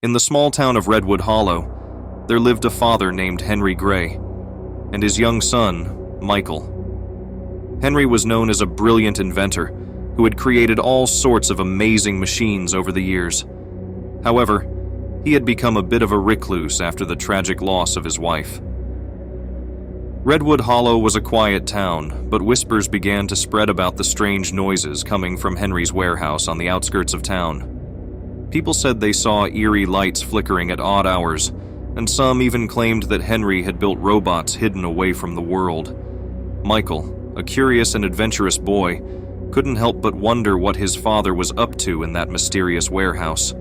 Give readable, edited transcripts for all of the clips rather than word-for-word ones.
In the small town of Redwood Hollow, there lived a father named Henry Gray, and his young son, Michael. Henry was known as a brilliant inventor who had created all sorts of amazing machines over the years. However, he had become a bit of a recluse after the tragic loss of his wife. Redwood Hollow was a quiet town, but whispers began to spread about the strange noises coming from Henry's warehouse on the outskirts of town. People said they saw eerie lights flickering at odd hours, and some even claimed that Henry had built robots hidden away from the world. Michael, a curious and adventurous boy, couldn't help but wonder what his father was up to in that mysterious warehouse.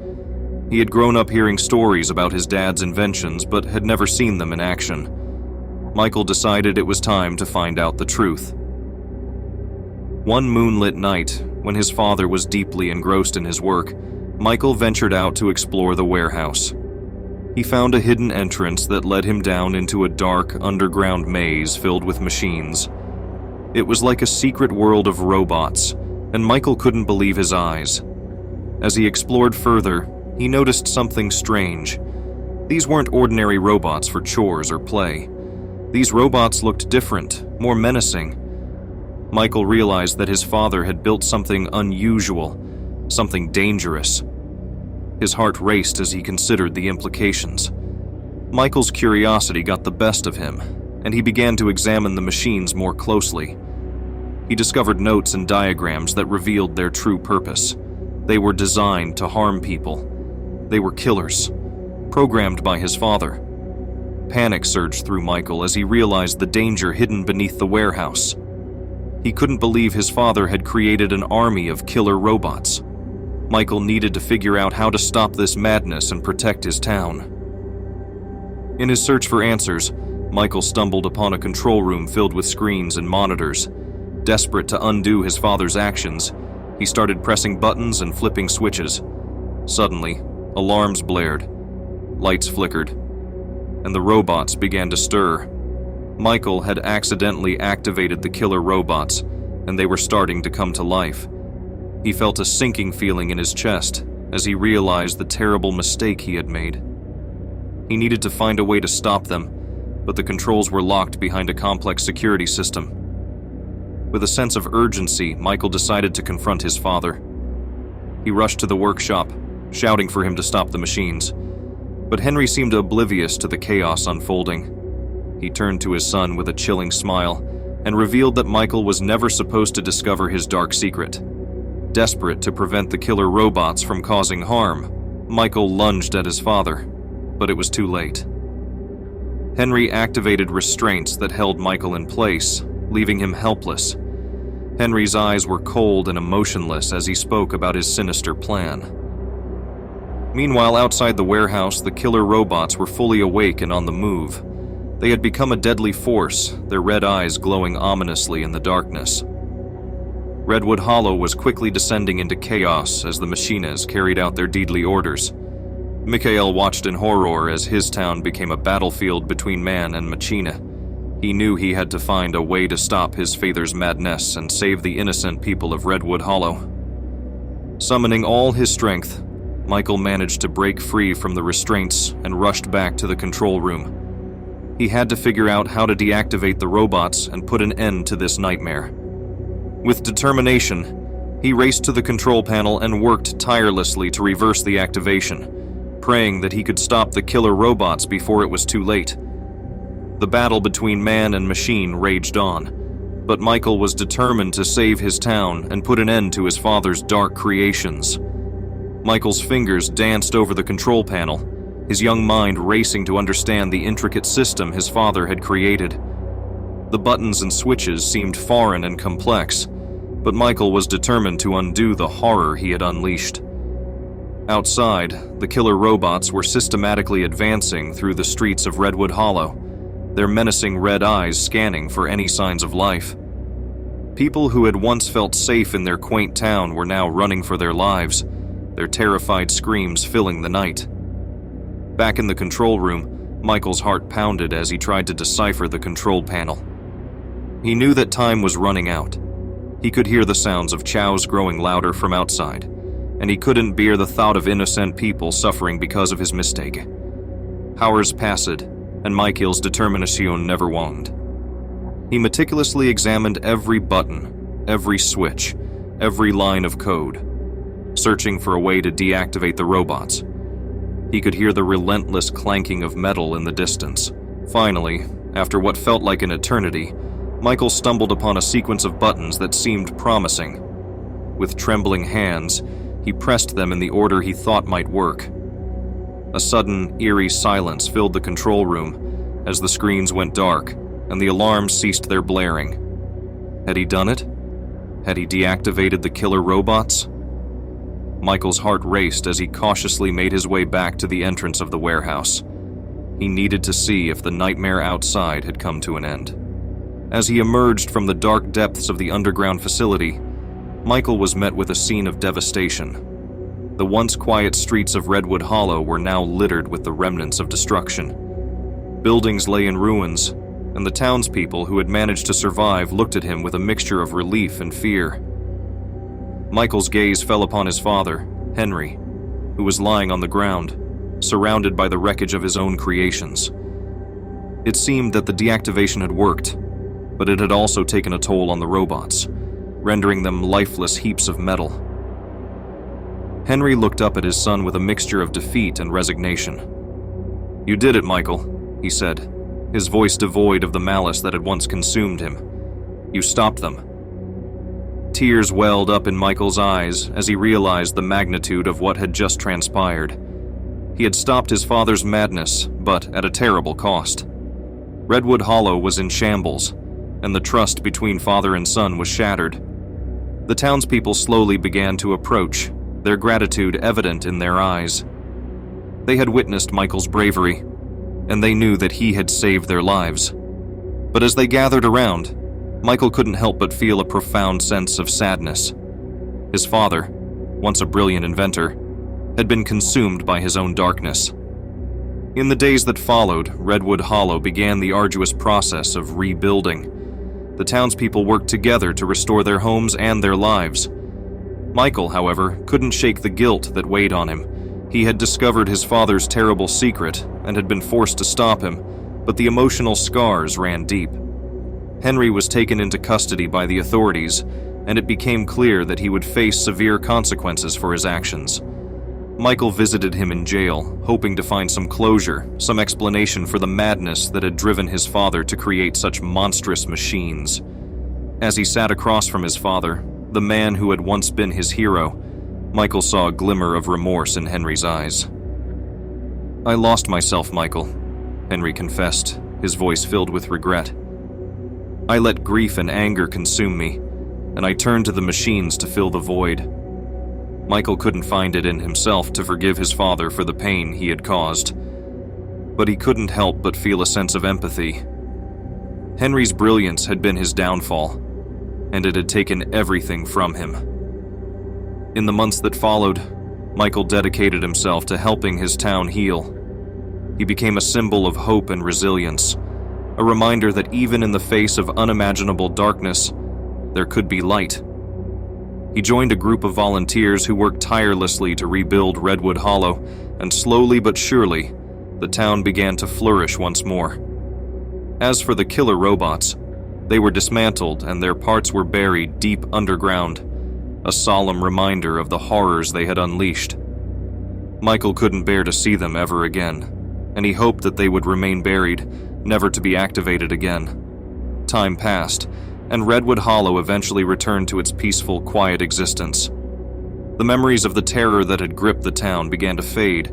He had grown up hearing stories about his dad's inventions, but had never seen them in action. Michael decided it was time to find out the truth. One moonlit night, when his father was deeply engrossed in his work, Michael ventured out to explore the warehouse. He found a hidden entrance that led him down into a dark, underground maze filled with machines. It was like a secret world of robots, and Michael couldn't believe his eyes. As he explored further, he noticed something strange. These weren't ordinary robots for chores or play. These robots looked different, more menacing. Michael realized that his father had built something unusual, something dangerous. His heart raced as he considered the implications. Michael's curiosity got the best of him, and he began to examine the machines more closely. He discovered notes and diagrams that revealed their true purpose. They were designed to harm people. They were killers, programmed by his father. Panic surged through Michael as he realized the danger hidden beneath the warehouse. He couldn't believe his father had created an army of killer robots. Michael needed to figure out how to stop this madness and protect his town. In his search for answers, Michael stumbled upon a control room filled with screens and monitors. Desperate to undo his father's actions, he started pressing buttons and flipping switches. Suddenly, alarms blared, lights flickered, and the robots began to stir. Michael had accidentally activated the killer robots, and they were starting to come to life. He felt a sinking feeling in his chest as he realized the terrible mistake he had made. He needed to find a way to stop them, but the controls were locked behind a complex security system. With a sense of urgency, Michael decided to confront his father. He rushed to the workshop, shouting for him to stop the machines. But Henry seemed oblivious to the chaos unfolding. He turned to his son with a chilling smile and revealed that Michael was never supposed to discover his dark secret. Desperate to prevent the killer robots from causing harm, Michael lunged at his father, but it was too late. Henry activated restraints that held Michael in place, leaving him helpless. Henry's eyes were cold and emotionless as he spoke about his sinister plan. Meanwhile, outside the warehouse, the killer robots were fully awake and on the move. They had become a deadly force, their red eyes glowing ominously in the darkness. Redwood Hollow was quickly descending into chaos as the machines carried out their deadly orders. Mikhail watched in horror as his town became a battlefield between man and machina. He knew he had to find a way to stop his father's madness and save the innocent people of Redwood Hollow. Summoning all his strength, Michael managed to break free from the restraints and rushed back to the control room. He had to figure out how to deactivate the robots and put an end to this nightmare. With determination, he raced to the control panel and worked tirelessly to reverse the activation, praying that he could stop the killer robots before it was too late. The battle between man and machine raged on, but Michael was determined to save his town and put an end to his father's dark creations. Michael's fingers danced over the control panel, his young mind racing to understand the intricate system his father had created. The buttons and switches seemed foreign and complex, but Michael was determined to undo the horror he had unleashed. Outside, the killer robots were systematically advancing through the streets of Redwood Hollow, their menacing red eyes scanning for any signs of life. People who had once felt safe in their quaint town were now running for their lives, their terrified screams filling the night. Back in the control room, Michael's heart pounded as he tried to decipher the control panel. He knew that time was running out. He could hear the sounds of chows growing louder from outside, and he couldn't bear the thought of innocent people suffering because of his mistake. Hours passed, and Michael's determination never waned. He meticulously examined every button, every switch, every line of code, searching for a way to deactivate the robots. He could hear the relentless clanking of metal in the distance. Finally, after what felt like an eternity, Michael stumbled upon a sequence of buttons that seemed promising. With trembling hands, he pressed them in the order he thought might work. A sudden, eerie silence filled the control room as the screens went dark and the alarms ceased their blaring. Had he done it? Had he deactivated the killer robots? Michael's heart raced as he cautiously made his way back to the entrance of the warehouse. He needed to see if the nightmare outside had come to an end. As he emerged from the dark depths of the underground facility, Michael was met with a scene of devastation. The once quiet streets of Redwood Hollow were now littered with the remnants of destruction. Buildings lay in ruins, and the townspeople who had managed to survive looked at him with a mixture of relief and fear. Michael's gaze fell upon his father, Henry, who was lying on the ground, surrounded by the wreckage of his own creations. It seemed that the deactivation had worked, but it had also taken a toll on the robots, rendering them lifeless heaps of metal. Henry looked up at his son with a mixture of defeat and resignation. "You did it, Michael," he said, his voice devoid of the malice that had once consumed him. "You stopped them." Tears welled up in Michael's eyes as he realized the magnitude of what had just transpired. He had stopped his father's madness, but at a terrible cost. Redwood Hollow was in shambles, and the trust between father and son was shattered. The townspeople slowly began to approach, their gratitude evident in their eyes. They had witnessed Michael's bravery, and they knew that he had saved their lives. But as they gathered around, Michael couldn't help but feel a profound sense of sadness. His father, once a brilliant inventor, had been consumed by his own darkness. In the days that followed, Redwood Hollow began the arduous process of rebuilding. The townspeople worked together to restore their homes and their lives. Michael, however, couldn't shake the guilt that weighed on him. He had discovered his father's terrible secret and had been forced to stop him, but the emotional scars ran deep. Henry was taken into custody by the authorities, and it became clear that he would face severe consequences for his actions. Michael visited him in jail, hoping to find some closure, some explanation for the madness that had driven his father to create such monstrous machines. As he sat across from his father, the man who had once been his hero, Michael saw a glimmer of remorse in Henry's eyes. "I lost myself, Michael," Henry confessed, his voice filled with regret. "I let grief and anger consume me, and I turned to the machines to fill the void." Michael couldn't find it in himself to forgive his father for the pain he had caused, but he couldn't help but feel a sense of empathy. Henry's brilliance had been his downfall, and it had taken everything from him. In the months that followed, Michael dedicated himself to helping his town heal. He became a symbol of hope and resilience, a reminder that even in the face of unimaginable darkness, there could be light. He joined a group of volunteers who worked tirelessly to rebuild Redwood Hollow, and slowly but surely, the town began to flourish once more. As for the killer robots, they were dismantled and their parts were buried deep underground, a solemn reminder of the horrors they had unleashed. Michael couldn't bear to see them ever again, and he hoped that they would remain buried, never to be activated again. Time passed, and Redwood Hollow eventually returned to its peaceful, quiet existence. The memories of the terror that had gripped the town began to fade,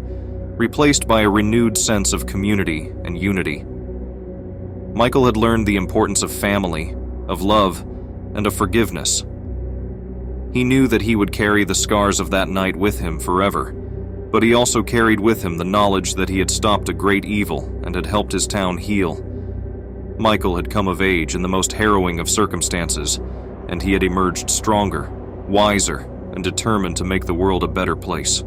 replaced by a renewed sense of community and unity. Michael had learned the importance of family, of love, and of forgiveness. He knew that he would carry the scars of that night with him forever, but he also carried with him the knowledge that he had stopped a great evil and had helped his town heal. Michael had come of age in the most harrowing of circumstances, and he had emerged stronger, wiser, and determined to make the world a better place.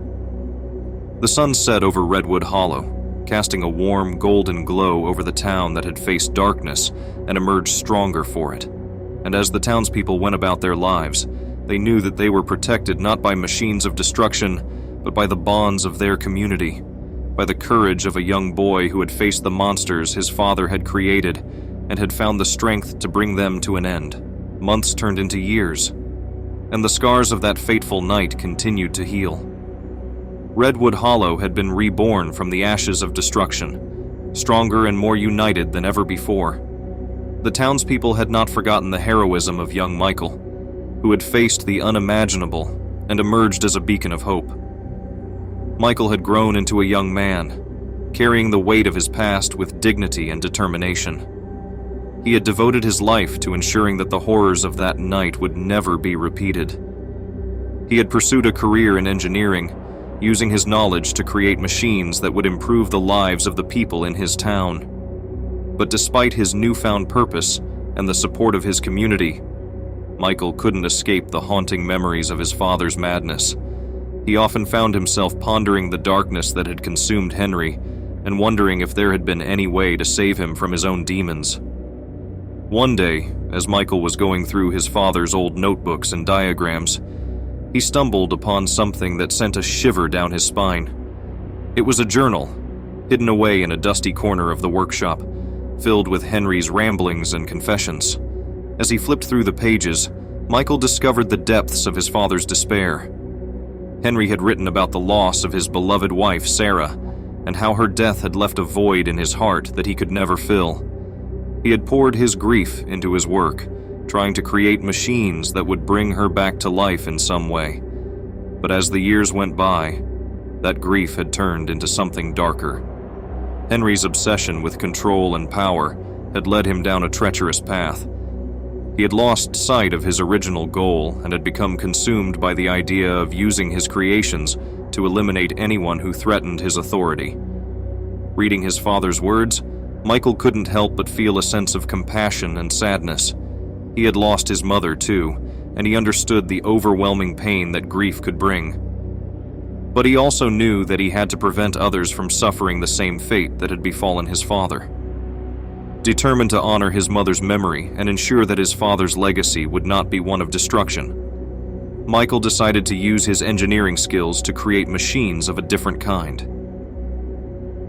The sun set over Redwood Hollow, casting a warm, golden glow over the town that had faced darkness and emerged stronger for it. And as the townspeople went about their lives, They knew that they were protected not by machines of destruction, but by the bonds of their community, by the courage of a young boy who had faced the monsters his father had created and had found the strength to bring them to an end. Months turned into years, and the scars of that fateful night continued to heal. Redwood Hollow had been reborn from the ashes of destruction, stronger and more united than ever before. The townspeople had not forgotten the heroism of young Michael, who had faced the unimaginable and emerged as a beacon of hope. Michael had grown into a young man, carrying the weight of his past with dignity and determination. He had devoted his life to ensuring that the horrors of that night would never be repeated. He had pursued a career in engineering, using his knowledge to create machines that would improve the lives of the people in his town. But despite his newfound purpose and the support of his community, Michael couldn't escape the haunting memories of his father's madness. He often found himself pondering the darkness that had consumed Henry and wondering if there had been any way to save him from his own demons. One day, as Michael was going through his father's old notebooks and diagrams, he stumbled upon something that sent a shiver down his spine. It was a journal, hidden away in a dusty corner of the workshop, filled with Henry's ramblings and confessions. As he flipped through the pages, Michael discovered the depths of his father's despair. Henry had written about the loss of his beloved wife, Sarah, and how her death had left a void in his heart that he could never fill. He had poured his grief into his work, trying to create machines that would bring her back to life in some way. But as the years went by, that grief had turned into something darker. Henry's obsession with control and power had led him down a treacherous path. He had lost sight of his original goal and had become consumed by the idea of using his creations to eliminate anyone who threatened his authority. Reading his father's words, Michael couldn't help but feel a sense of compassion and sadness. He had lost his mother too, and he understood the overwhelming pain that grief could bring. But he also knew that he had to prevent others from suffering the same fate that had befallen his father. Determined to honor his mother's memory and ensure that his father's legacy would not be one of destruction, Michael decided to use his engineering skills to create machines of a different kind.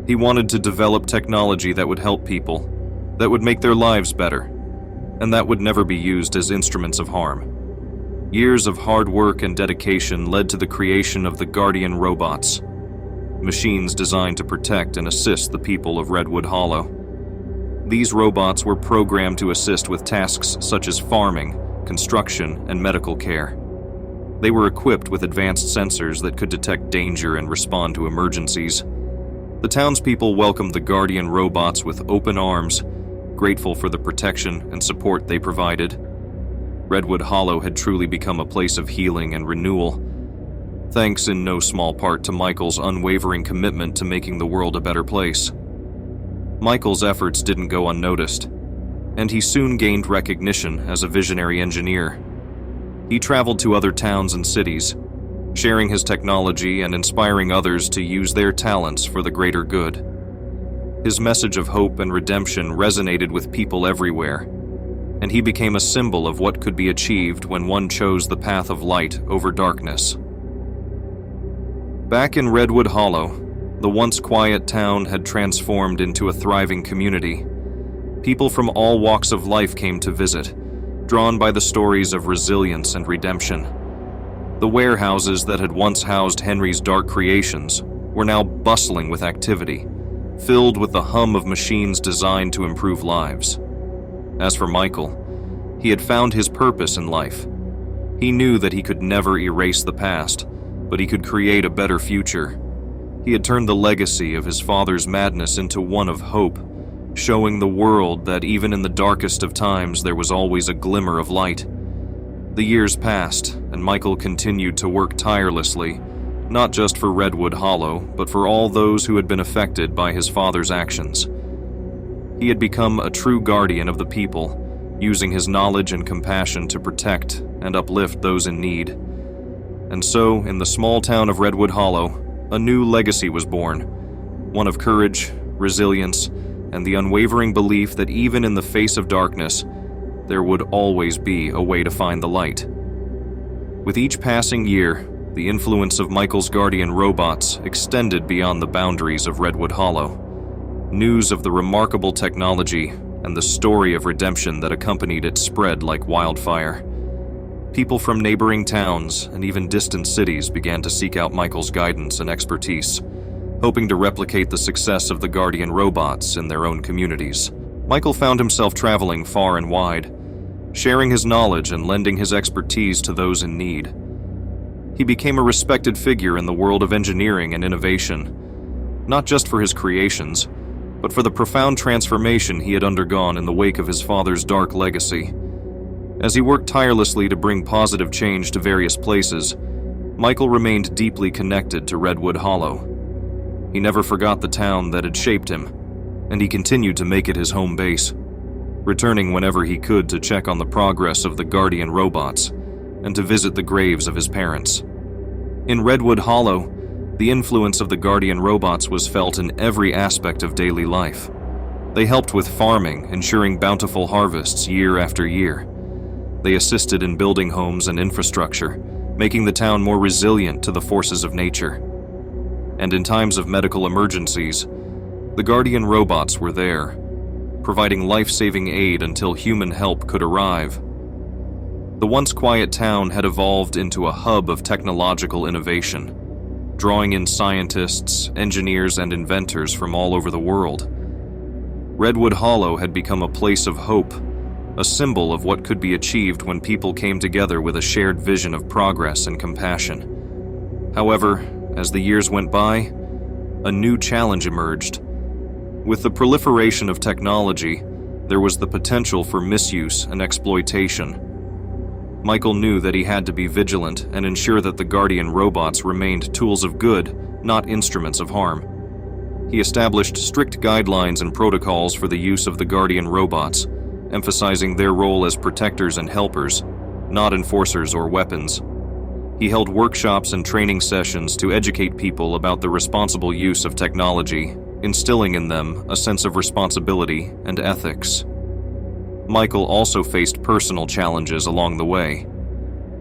He wanted to develop technology that would help people, that would make their lives better, and that would never be used as instruments of harm. Years of hard work and dedication led to the creation of the Guardian robots, machines designed to protect and assist the people of Redwood Hollow. These robots were programmed to assist with tasks such as farming, construction, and medical care. They were equipped with advanced sensors that could detect danger and respond to emergencies. The townspeople welcomed the Guardian robots with open arms, grateful for the protection and support they provided. Redwood Hollow had truly become a place of healing and renewal, thanks in no small part to Michael's unwavering commitment to making the world a better place. Michael's efforts didn't go unnoticed, and he soon gained recognition as a visionary engineer. He traveled to other towns and cities, sharing his technology and inspiring others to use their talents for the greater good. His message of hope and redemption resonated with people everywhere, and he became a symbol of what could be achieved when one chose the path of light over darkness. Back in Redwood Hollow, the once quiet town had transformed into a thriving community. People from all walks of life came to visit, drawn by the stories of resilience and redemption. The warehouses that had once housed Henry's dark creations were now bustling with activity, filled with the hum of machines designed to improve lives. As for Michael, he had found his purpose in life. He knew that he could never erase the past, but he could create a better future. He had turned the legacy of his father's madness into one of hope, showing the world that even in the darkest of times there was always a glimmer of light. The years passed, and Michael continued to work tirelessly, not just for Redwood Hollow, but for all those who had been affected by his father's actions. He had become a true guardian of the people, using his knowledge and compassion to protect and uplift those in need. And so, in the small town of Redwood Hollow, a new legacy was born, one of courage, resilience, and the unwavering belief that even in the face of darkness, there would always be a way to find the light. With each passing year, the influence of Michael's guardian robots extended beyond the boundaries of Redwood Hollow. News of the remarkable technology and the story of redemption that accompanied it spread like wildfire. People from neighboring towns and even distant cities began to seek out Michael's guidance and expertise, hoping to replicate the success of the guardian robots in their own communities. Michael found himself traveling far and wide, sharing his knowledge and lending his expertise to those in need. He became a respected figure in the world of engineering and innovation, not just for his creations, but for the profound transformation he had undergone in the wake of his father's dark legacy. As he worked tirelessly to bring positive change to various places, Michael remained deeply connected to Redwood Hollow. He never forgot the town that had shaped him, and he continued to make it his home base, returning whenever he could to check on the progress of the guardian robots and to visit the graves of his parents. In Redwood Hollow, the influence of the guardian robots was felt in every aspect of daily life. They helped with farming, ensuring bountiful harvests year after year. They assisted in building homes and infrastructure, making the town more resilient to the forces of nature. And in times of medical emergencies, the guardian robots were there, providing life-saving aid until human help could arrive. The once quiet town had evolved into a hub of technological innovation, drawing in scientists, engineers, and inventors from all over the world. Redwood Hollow had become a place of hope, a symbol of what could be achieved when people came together with a shared vision of progress and compassion. However, as the years went by, a new challenge emerged. With the proliferation of technology, there was the potential for misuse and exploitation. Michael knew that he had to be vigilant and ensure that the guardian robots remained tools of good, not instruments of harm. He established strict guidelines and protocols for the use of the guardian robots, emphasizing their role as protectors and helpers, not enforcers or weapons. He held workshops and training sessions to educate people about the responsible use of technology, instilling in them a sense of responsibility and ethics. Michael also faced personal challenges along the way.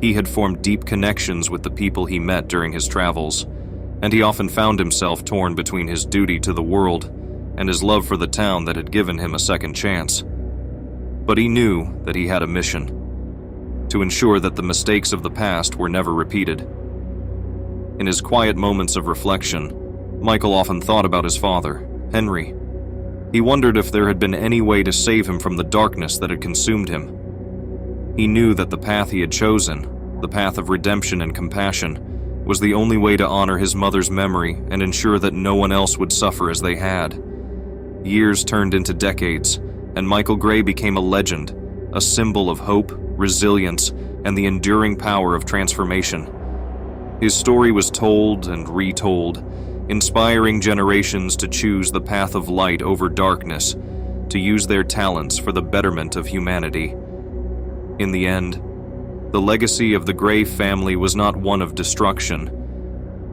He had formed deep connections with the people he met during his travels, and he often found himself torn between his duty to the world and his love for the town that had given him a second chance. But he knew that he had a mission: to ensure that the mistakes of the past were never repeated. In his quiet moments of reflection, Michael often thought about his father, Henry. He wondered if there had been any way to save him from the darkness that had consumed him. He knew that the path he had chosen, the path of redemption and compassion, was the only way to honor his mother's memory and ensure that no one else would suffer as they had. Years turned into decades, and Michael Gray became a legend, a symbol of hope, resilience, and the enduring power of transformation. His story was told and retold, inspiring generations to choose the path of light over darkness, to use their talents for the betterment of humanity. In the end, the legacy of the Gray family was not one of destruction,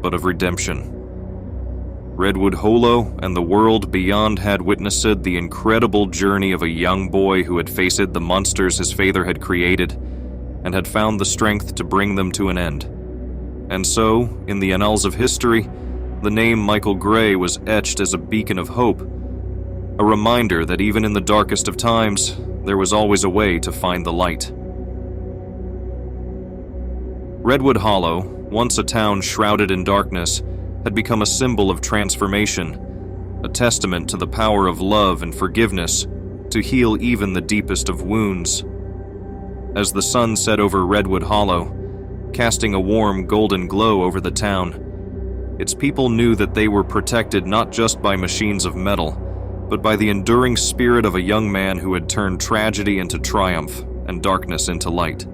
but of redemption. Redwood Hollow and the world beyond had witnessed the incredible journey of a young boy who had faced the monsters his father had created and had found the strength to bring them to an end. And so, in the annals of history, the name Michael Gray was etched as a beacon of hope, a reminder that even in the darkest of times, there was always a way to find the light. Redwood Hollow, once a town shrouded in darkness, had become a symbol of transformation, a testament to the power of love and forgiveness to heal even the deepest of wounds. As the sun set over Redwood Hollow, casting a warm golden glow over the town, its people knew that they were protected not just by machines of metal, but by the enduring spirit of a young man who had turned tragedy into triumph and darkness into light.